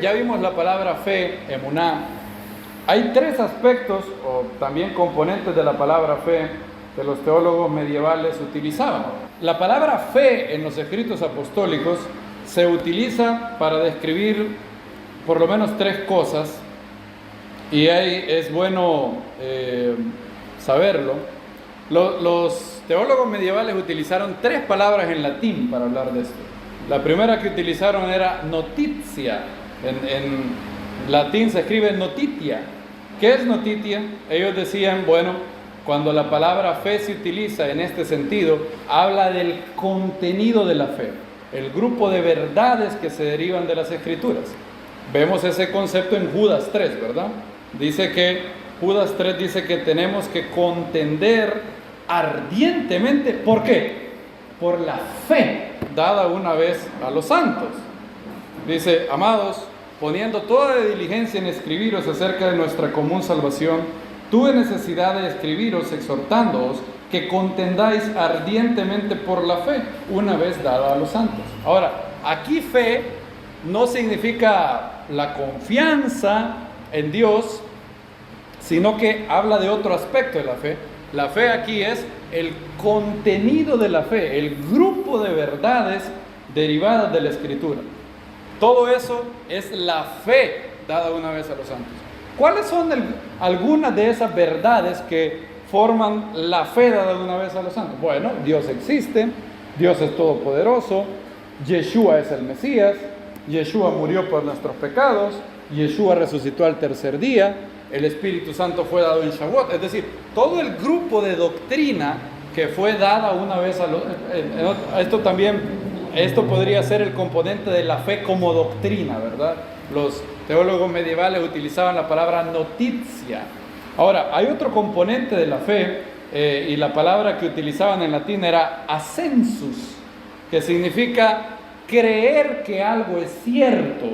ya vimos la palabra fe, emuná. Hay tres aspectos o también componentes de la palabra fe que los teólogos medievales utilizaban. La palabra fe en los escritos apostólicos se utiliza para describir por lo menos tres cosas, y ahí es bueno saberlo. Los teólogos medievales utilizaron tres palabras en latín para hablar de esto. La primera que utilizaron era notitia. En latín se escribe notitia. ¿Qué es notitia? Ellos decían, bueno, cuando la palabra fe se utiliza en este sentido, habla del contenido de la fe, el grupo de verdades que se derivan de las Escrituras. Vemos ese concepto en Judas 3, ¿verdad? Judas 3 dice que tenemos que contender ardientemente. ¿Por qué? Por la fe dada una vez a los santos. Dice, amados, poniendo toda diligencia en escribiros acerca de nuestra común salvación, tuve necesidad de escribiros exhortándoos que contendáis ardientemente por la fe, una vez dada a los santos. Ahora, aquí fe no significa la confianza en Dios, sino que habla de otro aspecto de la fe. La fe aquí es el contenido de la fe, el grupo de verdades derivadas de la Escritura. Todo eso es la fe dada una vez a los santos. ¿Cuáles son algunas de esas verdades que forman la fe dada una vez a los santos? Bueno, Dios existe, Dios es todopoderoso, Yeshua es el Mesías, Yeshua murió por nuestros pecados, Yeshua resucitó al tercer día, el Espíritu Santo fue dado en Shavuot. Es decir, todo el grupo de doctrina que fue dada una vez a los... Esto podría ser el componente de la fe como doctrina, ¿verdad? Los teólogos medievales utilizaban la palabra notitia. Ahora, hay otro componente de la fe, y la palabra que utilizaban en latín era assensus, que significa creer que algo es cierto,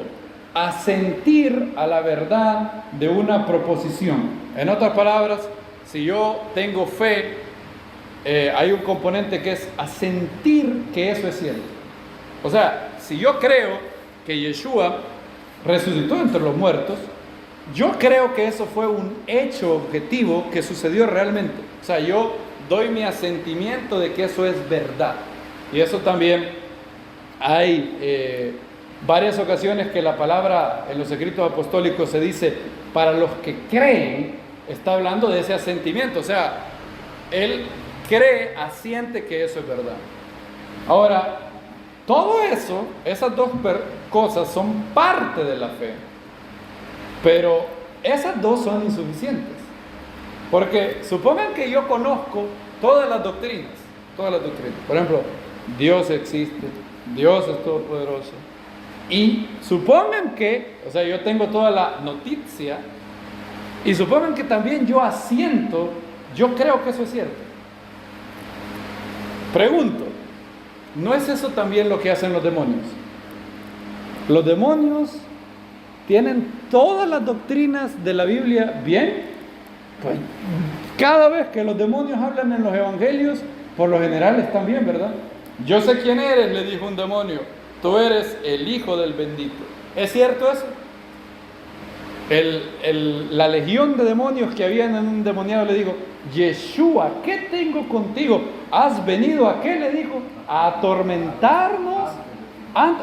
asentir a la verdad de una proposición. En otras palabras, si yo tengo fe, hay un componente que es asentir que eso es cierto. O sea, si yo creo que Yeshua resucitó entre los muertos, yo creo que eso fue un hecho objetivo que sucedió realmente. O sea, yo doy mi asentimiento de que eso es verdad. Y eso también hay varias ocasiones que la palabra en los escritos apostólicos se dice para los que creen, está hablando de ese asentimiento. O sea, él cree, asiente que eso es verdad. Ahora, todo eso, esas dos cosas son parte de la fe, pero esas dos son insuficientes, porque supongan que yo conozco todas las doctrinas, por ejemplo, Dios existe, Dios es todopoderoso, y supongan que, o sea, yo tengo toda la noticia, y supongan que también yo asiento, yo creo que eso es cierto. Pregunto, ¿no es eso también lo que hacen los demonios? Los demonios tienen todas las doctrinas de la Biblia bien. Pues cada vez que los demonios hablan en los evangelios, por lo general están bien, ¿verdad? Yo sé quién eres, le dijo un demonio. Tú eres el Hijo del bendito. ¿Es cierto eso? La legión de demonios que habían en un endemoniado le dijo, Yeshua, ¿qué tengo contigo? ¿Has venido a qué? Le dijo, a atormentarnos.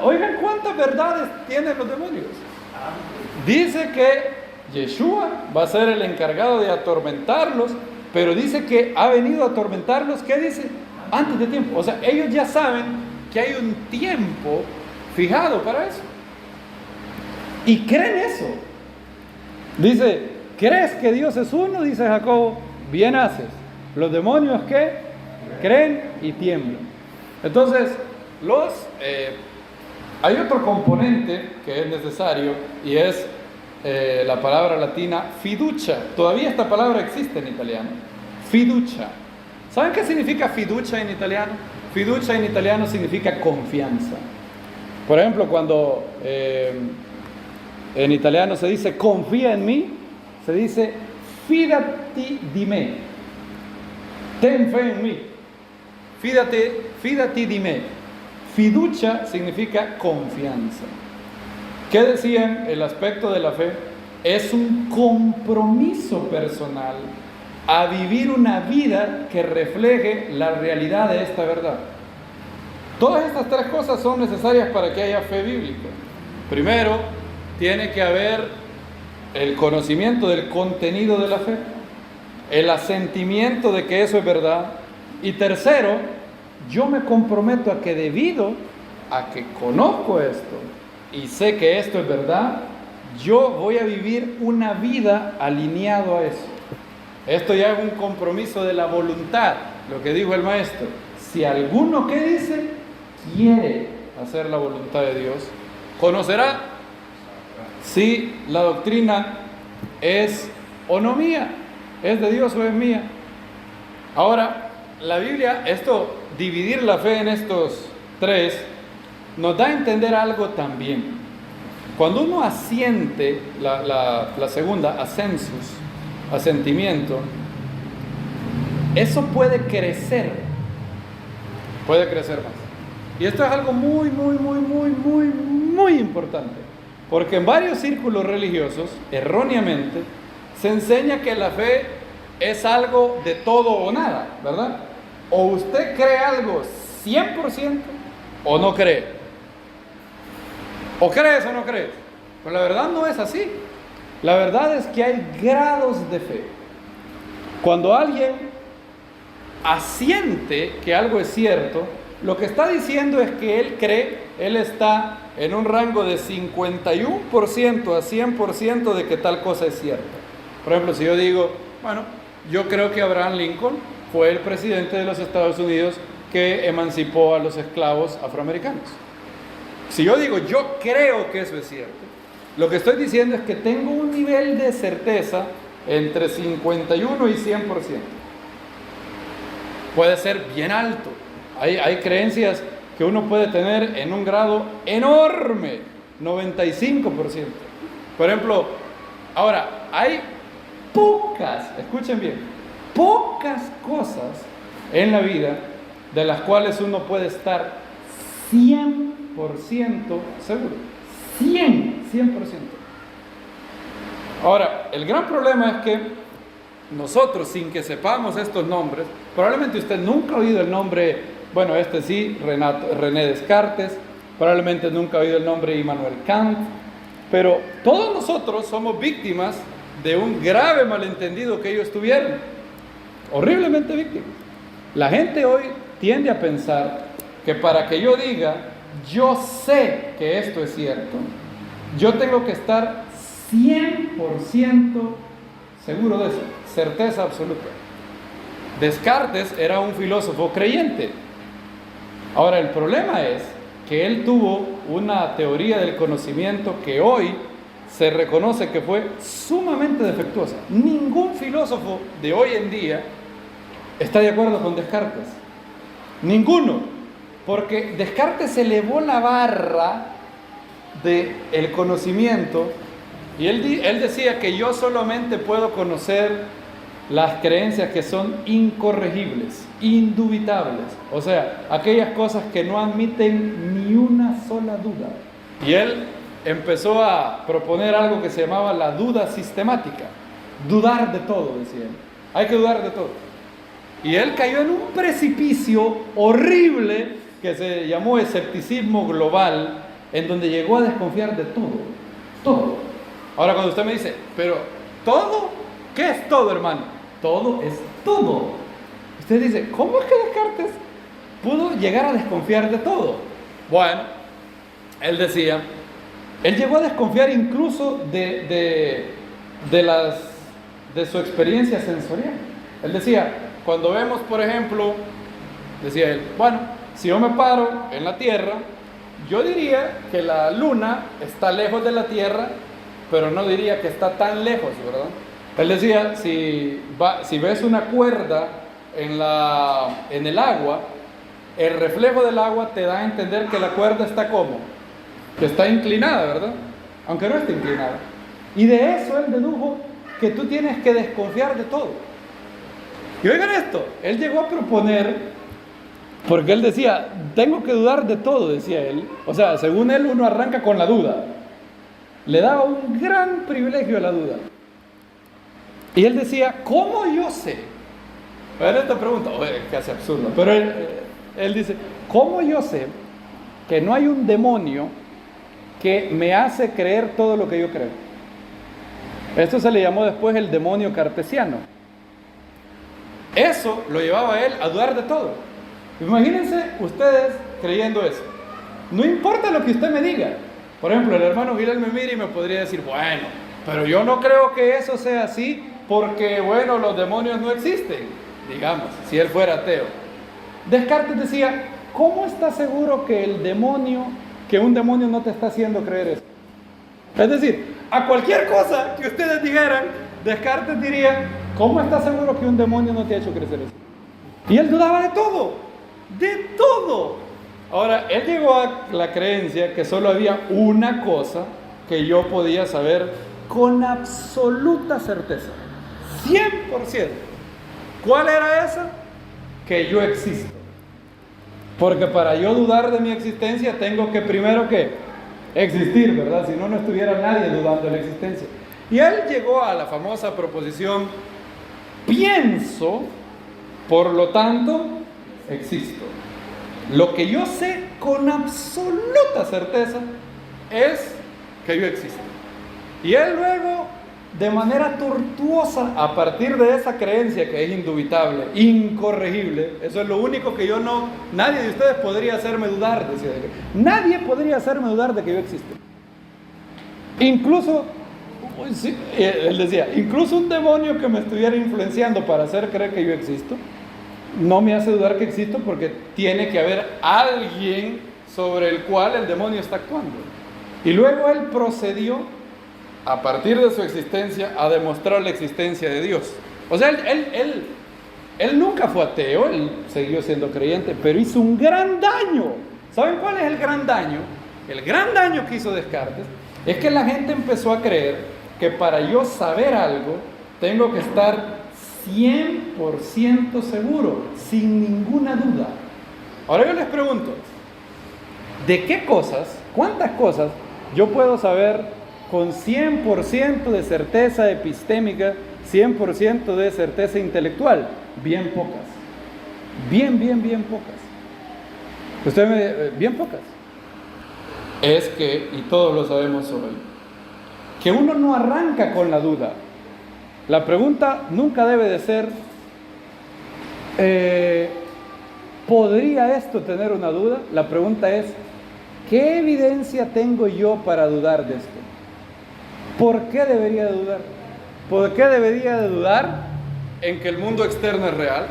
Oigan cuántas verdades tienen los demonios. Dice que Yeshua va a ser el encargado de atormentarlos, pero dice que ha venido a atormentarlos, ¿qué dice? Antes de tiempo. O sea, ellos ya saben que hay un tiempo fijado para eso. Y creen eso. Dice, ¿crees que Dios es uno? Dice Jacobo, bien haces. Los demonios, ¿qué? Creen y tiemblan. Entonces, hay otro componente que es necesario, y es la palabra latina fiducia. Todavía esta palabra existe en italiano. Fiducia. ¿Saben qué significa fiducia en italiano? Fiducia en italiano significa confianza. Por ejemplo, cuando en italiano se dice confía en mí, se dice fidati di me. Ten fe en mí. Fidati di me. Fiducia significa confianza. ¿Qué decían? El aspecto de la fe es un compromiso personal a vivir una vida que refleje la realidad de esta verdad. Todas estas tres cosas son necesarias para que haya fe bíblica. Primero, tiene que haber el conocimiento del contenido de la fe, el asentimiento de que eso es verdad. Y tercero, yo me comprometo a que debido a que conozco esto y sé que esto es verdad, yo voy a vivir una vida alineado a eso. Esto ya es un compromiso de la voluntad, lo que dijo el maestro. Si alguno, ¿qué dice? Quiere hacer la voluntad de Dios, conocerá si la doctrina es o no mía, es de Dios o es mía. Ahora, la Biblia, dividir la fe en estos tres, nos da a entender algo también. Cuando uno asiente, la segunda, asentimiento, eso puede crecer más. Y esto es algo muy importante, porque en varios círculos religiosos, erróneamente, se enseña que la fe es algo de todo o nada, ¿verdad? O usted cree algo 100% o no cree. O crees o no crees. Pero la verdad no es así. La verdad es que hay grados de fe. Cuando alguien asiente que algo es cierto, lo que está diciendo es que él cree, él está en un rango de 51% a 100% de que tal cosa es cierta. Por ejemplo, si yo digo, bueno, yo creo que Abraham Lincoln fue el presidente de los Estados Unidos que emancipó a los esclavos afroamericanos. Si yo digo, yo creo que eso es cierto, lo que estoy diciendo es que tengo un nivel de certeza entre 51 y 100%. Puede ser bien alto. Hay creencias que uno puede tener en un grado enorme, 95%. Por ejemplo, ahora, hay escuchen bien, pocas cosas en la vida de las cuales uno puede estar 100% seguro. 100%. Ahora, el gran problema es que nosotros, sin que sepamos estos nombres, probablemente usted nunca ha oído el nombre, bueno, este sí, René Descartes, probablemente nunca ha oído el nombre de Immanuel Kant, pero todos nosotros somos víctimas de un grave malentendido que ellos tuvieron, horriblemente víctimas. La gente hoy tiende a pensar que para que yo diga, yo sé que esto es cierto, yo tengo que estar 100% seguro de eso, certeza absoluta. Descartes era un filósofo creyente. Ahora, el problema es que él tuvo una teoría del conocimiento que hoy se reconoce que fue sumamente defectuosa. Ningún filósofo de hoy en día está de acuerdo con Descartes. Ninguno. Porque Descartes elevó la barra del conocimiento y él decía que yo solamente puedo conocer las creencias que son incorregibles, indubitables, o sea, aquellas cosas que no admiten ni una sola duda. Y él empezó a proponer algo que se llamaba la duda sistemática, dudar de todo, decía él, hay que dudar de todo. Y él cayó en un precipicio horrible que se llamó escepticismo global, en donde llegó a desconfiar de todo. Ahora cuando usted me dice, pero ¿todo? ¿Qué es todo, hermano? Todo es todo. Usted dice, ¿cómo es que Descartes pudo llegar a desconfiar de todo? Bueno, él decía, él llegó a desconfiar incluso de su experiencia sensorial. Él decía, cuando vemos, por ejemplo, decía él, bueno, si yo me paro en la Tierra, yo diría que la Luna está lejos de la Tierra, pero no diría que está tan lejos, ¿verdad? Él decía, si ves una cuerda en el agua, el reflejo del agua te da a entender que la cuerda está ¿cómo? Que está inclinada, ¿verdad? Aunque no esté inclinada. Y de eso él dedujo que tú tienes que desconfiar de todo. Y oigan esto, él llegó a proponer, porque él decía, tengo que dudar de todo, decía él. O sea, según él uno arranca con la duda. le daba un gran privilegio a la duda. Y él decía, ¿cómo yo sé? A ver esta pregunta, casi absurda, pero él dice, ¿cómo yo sé que no hay un demonio que me hace creer todo lo que yo creo? Esto se le llamó después el demonio cartesiano. Eso lo llevaba a él a dudar de todo. Imagínense ustedes creyendo eso. No importa lo que usted me diga. Por ejemplo, el hermano Gilel me mira y me podría decir, bueno, pero yo no creo que eso sea así porque, bueno, los demonios no existen. Digamos, si él fuera ateo. Descartes decía, ¿cómo estás seguro que un demonio no te está haciendo creer eso? Es decir, a cualquier cosa que ustedes dijeran, Descartes diría, ¿cómo estás seguro que un demonio no te ha hecho crecer eso? Y él dudaba de todo, de todo. Ahora, él llegó a la creencia que solo había una cosa que yo podía saber con absoluta certeza, 100%. ¿Cuál era esa? Que yo existo. Porque para yo dudar de mi existencia tengo que primero que existir, ¿verdad? Si no, no estuviera nadie dudando de la existencia. Y él llegó a la famosa proposición, pienso, por lo tanto, existo. Lo que yo sé con absoluta certeza es que yo existo. Y él luego, de manera tortuosa, a partir de esa creencia que es indubitable, incorregible, eso es lo único que nadie de ustedes podría hacerme dudar, decía él. Nadie podría hacerme dudar de que yo existo. Incluso, él decía, incluso un demonio que me estuviera influenciando para hacer creer que yo existo, no me hace dudar que existo porque tiene que haber alguien sobre el cual el demonio está actuando. Y luego él procedió, a partir de su existencia, a demostrar la existencia de Dios. O sea, él nunca fue ateo, él siguió siendo creyente, pero hizo un gran daño. ¿Saben cuál es el gran daño? El gran daño que hizo Descartes es que la gente empezó a creer que para yo saber algo, tengo que estar 100% seguro, sin ninguna duda. Ahora yo les pregunto, ¿de qué cosas, cuántas cosas yo puedo saber con 100% de certeza epistémica, 100% de certeza intelectual? Bien pocas. Bien pocas. Bien pocas. Es que, y todos lo sabemos hoy, que uno no arranca con la duda. La pregunta nunca debe de ser, ¿podría esto tener una duda? La pregunta es, ¿qué evidencia tengo yo para dudar de esto? ¿Por qué debería de dudar? ¿Por qué debería de dudar en que el mundo externo es real?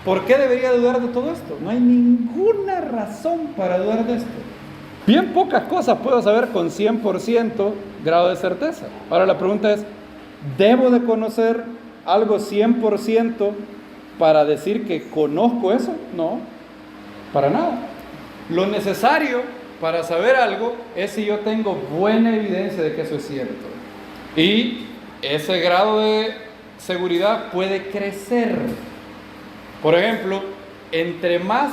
¿Por qué debería de dudar de todo esto? No hay ninguna razón para dudar de esto. Bien pocas cosas puedo saber con 100% grado de certeza. Ahora la pregunta es, ¿debo de conocer algo 100% para decir que conozco eso? No, para nada. Lo necesario para saber algo es si yo tengo buena evidencia de que eso es cierto. Y ese grado de seguridad puede crecer. Por ejemplo, entre más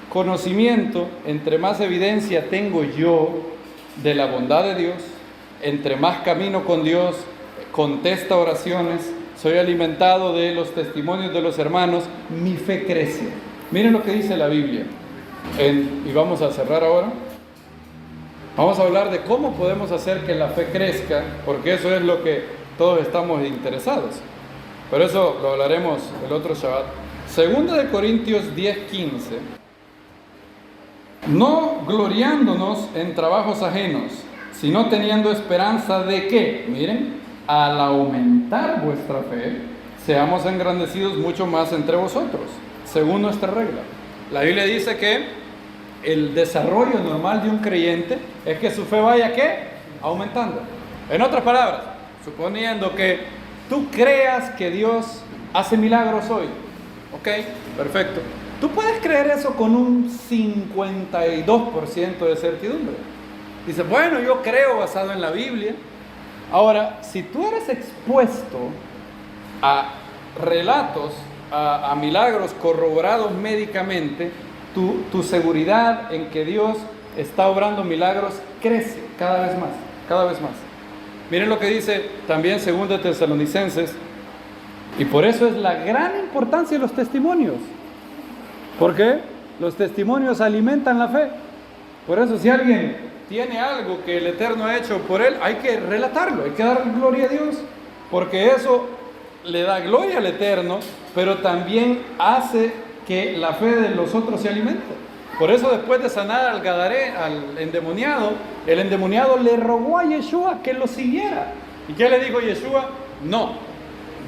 conocimiento, entre más evidencia tengo yo de la bondad de Dios, entre más camino con Dios, contesta oraciones, soy alimentado de los testimonios de los hermanos, mi fe crece. Miren lo que dice la Biblia. Y vamos a cerrar ahora. Vamos a hablar de cómo podemos hacer que la fe crezca, porque eso es lo que todos estamos interesados. Pero eso lo hablaremos el otro Shabbat. Segunda de Corintios 10:15. No gloriándonos en trabajos ajenos, sino teniendo esperanza de que, miren, al aumentar vuestra fe, seamos engrandecidos mucho más entre vosotros, según nuestra regla. La Biblia dice que el desarrollo normal de un creyente es que su fe vaya, ¿qué? Aumentando. En otras palabras, suponiendo que tú creas que Dios hace milagros hoy, ¿ok? Perfecto. Tú puedes creer eso con un 52% de certidumbre. Dices, bueno, yo creo basado en la Biblia. Ahora, si tú eres expuesto a relatos, a milagros corroborados médicamente, tu seguridad en que Dios está obrando milagros crece cada vez más, cada vez más. Miren lo que dice también 2 Tesalonicenses, y por eso es la gran importancia de los testimonios. ¿Por qué? Los testimonios alimentan la fe. Por eso si alguien tiene algo que el Eterno ha hecho por él, hay que relatarlo, hay que dar gloria a Dios, porque eso le da gloria al Eterno, pero también hace que la fe de los otros se alimente. Por eso después de sanar al gadareno, al endemoniado, el endemoniado le rogó a Yeshua que lo siguiera. ¿Y qué le dijo Yeshua? No,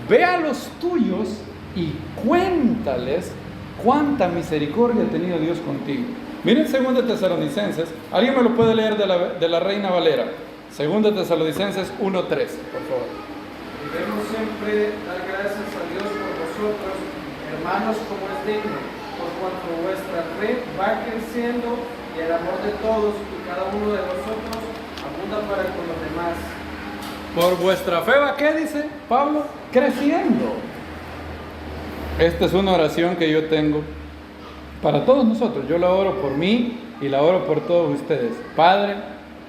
ve a los tuyos y cuéntales cuánta misericordia ha tenido Dios contigo. Miren 2 Tesalonicenses, alguien me lo puede leer de la Reina Valera. 2 Tesalonicenses 1:3, por favor. Debemos siempre dar gracias a Dios por vosotros, hermanos, como es digno, por cuanto vuestra fe va creciendo y el amor de todos y cada uno de vosotros abunda para con los demás. Por vuestra fe va, ¿qué dice Pablo? Creciendo. Esta es una oración que yo tengo para todos nosotros. Yo la oro por mí y la oro por todos ustedes. Padre,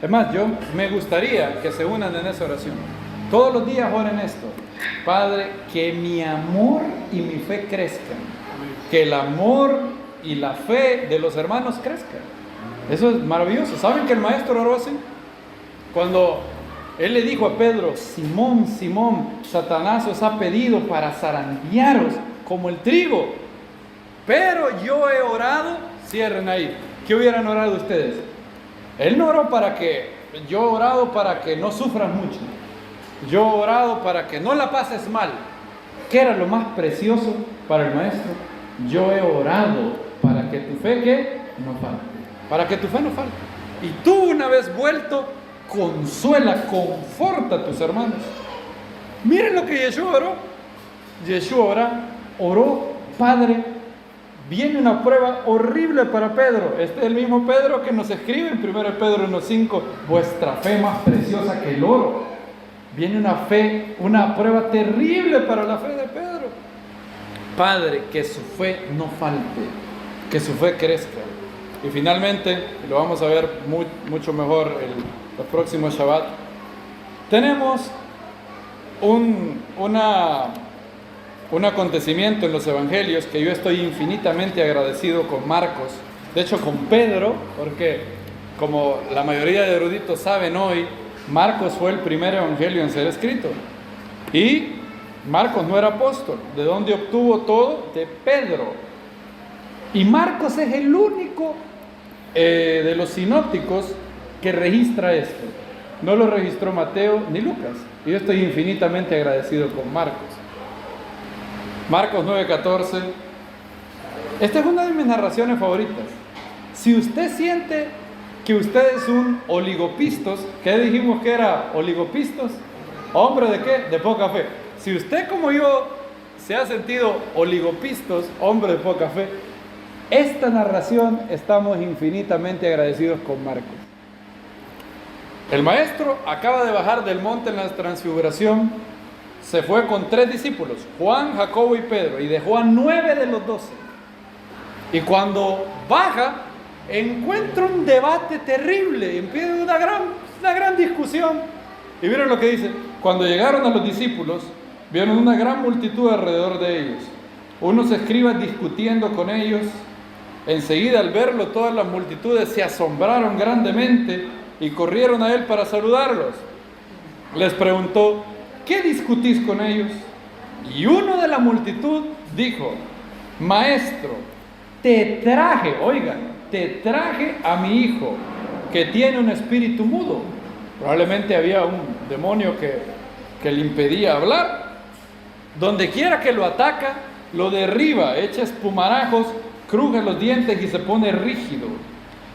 es más, yo me gustaría que se unan en esa oración. Todos los días oren esto. Padre, que mi amor y mi fe crezcan. Que el amor y la fe de los hermanos crezcan. Eso es maravilloso. ¿Saben que el maestro oró así? Cuando él le dijo a Pedro: Simón, Simón, Satanás os ha pedido para zarandearos como el trigo, pero yo he orado. Cierren ahí. ¿Qué hubieran orado ustedes? Él no oró para que, yo he orado para que no sufras mucho. Yo he orado para que no la pases mal. ¿Qué era lo más precioso para el maestro? Yo he orado para que tu fe, ¿qué? No falte. Para que tu fe no falte. Y tú, una vez vuelto, consuela, conforta a tus hermanos. Miren lo que Yeshua oró. Yeshua oró: Padre, viene una prueba horrible para Pedro. Este es el mismo Pedro que nos escribe en 1 Pedro 1:5, vuestra fe más preciosa que el oro. Viene una prueba terrible para la fe de Pedro. Padre, que su fe no falte, que su fe crezca. Y finalmente, y lo vamos a ver mucho mejor el próximo Shabbat, tenemos un acontecimiento en los evangelios que yo estoy infinitamente agradecido con Marcos, de hecho con Pedro, porque como la mayoría de eruditos saben hoy, Marcos fue el primer evangelio en ser escrito. Y Marcos no era apóstol. ¿De dónde obtuvo todo? De Pedro. Y Marcos es el único de los sinópticos que registra esto. No lo registró Mateo ni Lucas. Y yo estoy infinitamente agradecido con Marcos. Marcos 9:14. Esta es una de mis narraciones favoritas. Si usted siente que usted es un oligopistos, ¿qué dijimos que era oligopistos? ¿Hombre de qué? De poca fe. Si usted como yo se ha sentido oligopistos, hombre de poca fe, esta narración estamos infinitamente agradecidos con Marcos. El maestro acaba de bajar del monte en la transfiguración, se fue con 3 discípulos, Juan, Jacobo y Pedro, y dejó a 9 de los 12. Y cuando baja, encuentra un debate terrible, empieza una gran discusión. Y vieron lo que dice: cuando llegaron a los discípulos, vieron una gran multitud alrededor de ellos, unos escribas discutiendo con ellos. Enseguida, al verlo, todas las multitudes se asombraron grandemente y corrieron a él para saludarlos. Les preguntó: ¿qué discutís con ellos? Y uno de la multitud dijo: Maestro, te traje a mi hijo que tiene un espíritu mudo. Probablemente había un demonio que le impedía hablar. Donde quiera que lo ataca, lo derriba, echa espumarajos, cruje los dientes y se pone rígido.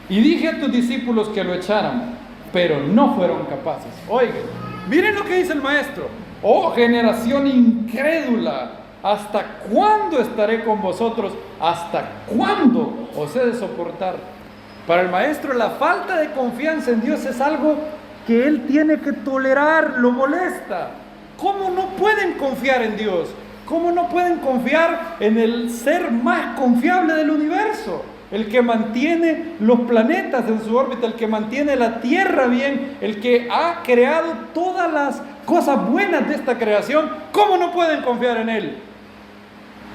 Y dije a tus discípulos que lo echaran, pero no fueron capaces. Oigan, miren lo que dice el maestro: oh generación incrédula, ¿hasta cuándo estaré con vosotros? ¿Hasta cuándo os he de soportar? Para el maestro, la falta de confianza en Dios es algo que él tiene que tolerar, lo molesta. ¿Cómo no pueden confiar en Dios? ¿Cómo no pueden confiar en el ser más confiable del universo? el que mantiene los planetas en su órbita, el que mantiene la Tierra bien, el que ha creado todas las cosas buenas de esta creación. ¿Cómo no pueden confiar en Él?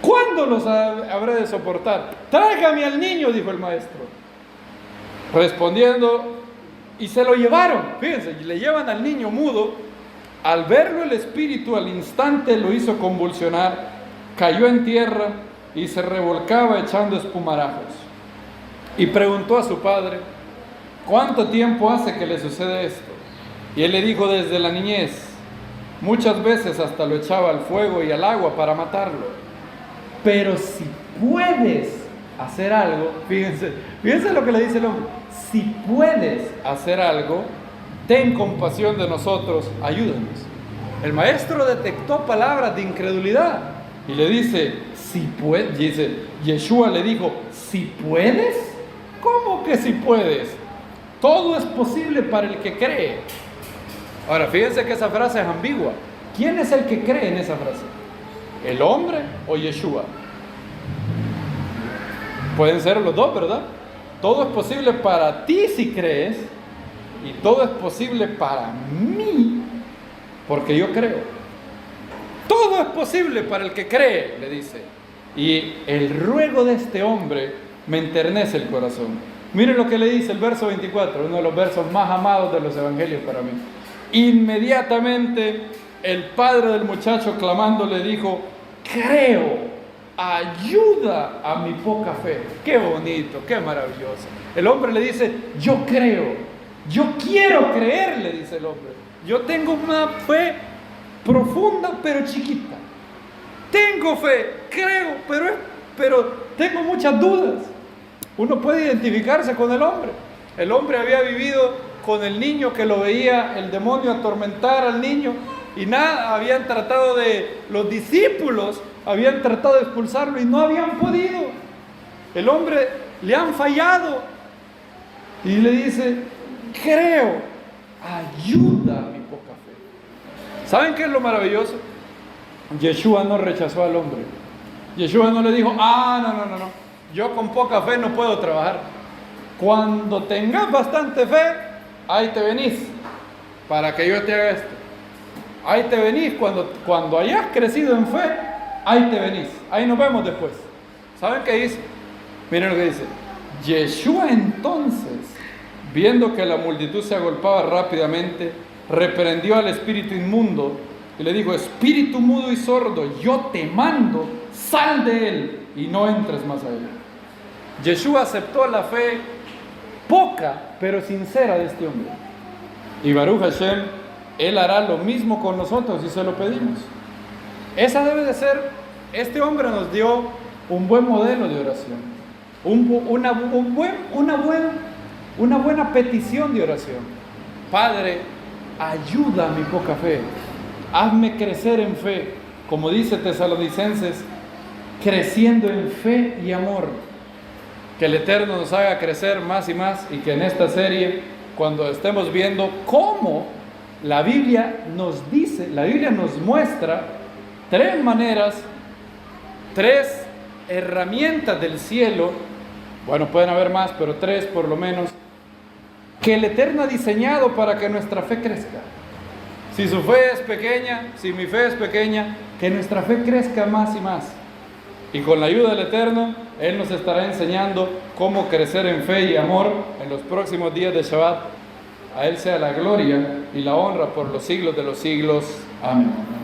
¿Cuándo los habré de soportar? Tráigame al niño, dijo el maestro. Respondiendo, y se lo llevaron. Fíjense, le llevan al niño mudo. Al verlo el espíritu al instante lo hizo convulsionar, cayó en tierra y se revolcaba echando espumarajos. Y preguntó a su padre, ¿cuánto tiempo hace que le sucede esto? Y él le dijo, desde la niñez. Muchas veces hasta lo echaba al fuego y al agua para matarlo. Pero si puedes hacer algo, fíjense lo que le dice el hombre, si puedes hacer algo, ten compasión de nosotros, ayúdanos. El maestro detectó palabras de incredulidad y le dice, si puedes, dice, Yeshua le dijo, si puedes, ¿cómo que si puedes? Todo es posible para el que cree. Ahora, fíjense que esa frase es ambigua. ¿Quién es el que cree en esa frase? ¿El hombre o Yeshua? Pueden ser los dos, ¿verdad? Todo es posible para ti si crees, y todo es posible para mí porque yo creo. Todo es posible para el que cree, le dice. Y el ruego de este hombre me enternece el corazón. Miren lo que le dice el verso 24, uno de los versos más amados de los evangelios para mí. Inmediatamente el padre del muchacho clamando le dijo, creo, ayuda a mi poca fe. Qué bonito, qué maravilloso. El hombre le dice, yo creo, yo quiero creer, le dice el hombre. Yo tengo una fe profunda pero chiquita. Tengo fe, creo, pero tengo muchas dudas. Uno puede identificarse con el hombre. El hombre había vivido con el niño que lo veía el demonio atormentar al niño y nada, habían tratado los discípulos habían tratado de expulsarlo y no habían podido. El hombre le han fallado y le dice, creo, ayuda a mi poca fe. ¿Saben qué es lo maravilloso? Yeshua no rechazó al hombre. Yeshua no le dijo, no, yo con poca fe no puedo trabajar. Cuando tengas bastante fe, ahí te venís para que yo te haga esto. Ahí te venís, cuando hayas crecido en fe, ahí te venís, ahí nos vemos después. ¿Saben qué dice? Miren lo que dice. Yeshua entonces, viendo que la multitud se agolpaba rápidamente, reprendió al espíritu inmundo y le dijo, espíritu mudo y sordo, yo te mando, sal de él y no entres más a él. Yeshua aceptó la fe poca pero sincera de este hombre. Y Baruch Hashem, Él hará lo mismo con nosotros si se lo pedimos. Esa debe de ser, este hombre nos dio un buen modelo de oración, una buena petición de oración. Padre, ayuda a mi poca fe, hazme crecer en fe, como dice Tesalonicenses, creciendo en fe y amor. Que el Eterno nos haga crecer más y más, y que en esta serie, cuando estemos viendo cómo la Biblia nos dice, la Biblia nos muestra tres maneras, tres herramientas del cielo, bueno, pueden haber más, pero tres por lo menos, que el Eterno ha diseñado para que nuestra fe crezca. Si su fe es pequeña, si mi fe es pequeña, que nuestra fe crezca más y más. Y con la ayuda del Eterno, Él nos estará enseñando cómo crecer en fe y amor en los próximos días de Shabbat. A Él sea la gloria y la honra por los siglos de los siglos. Amén.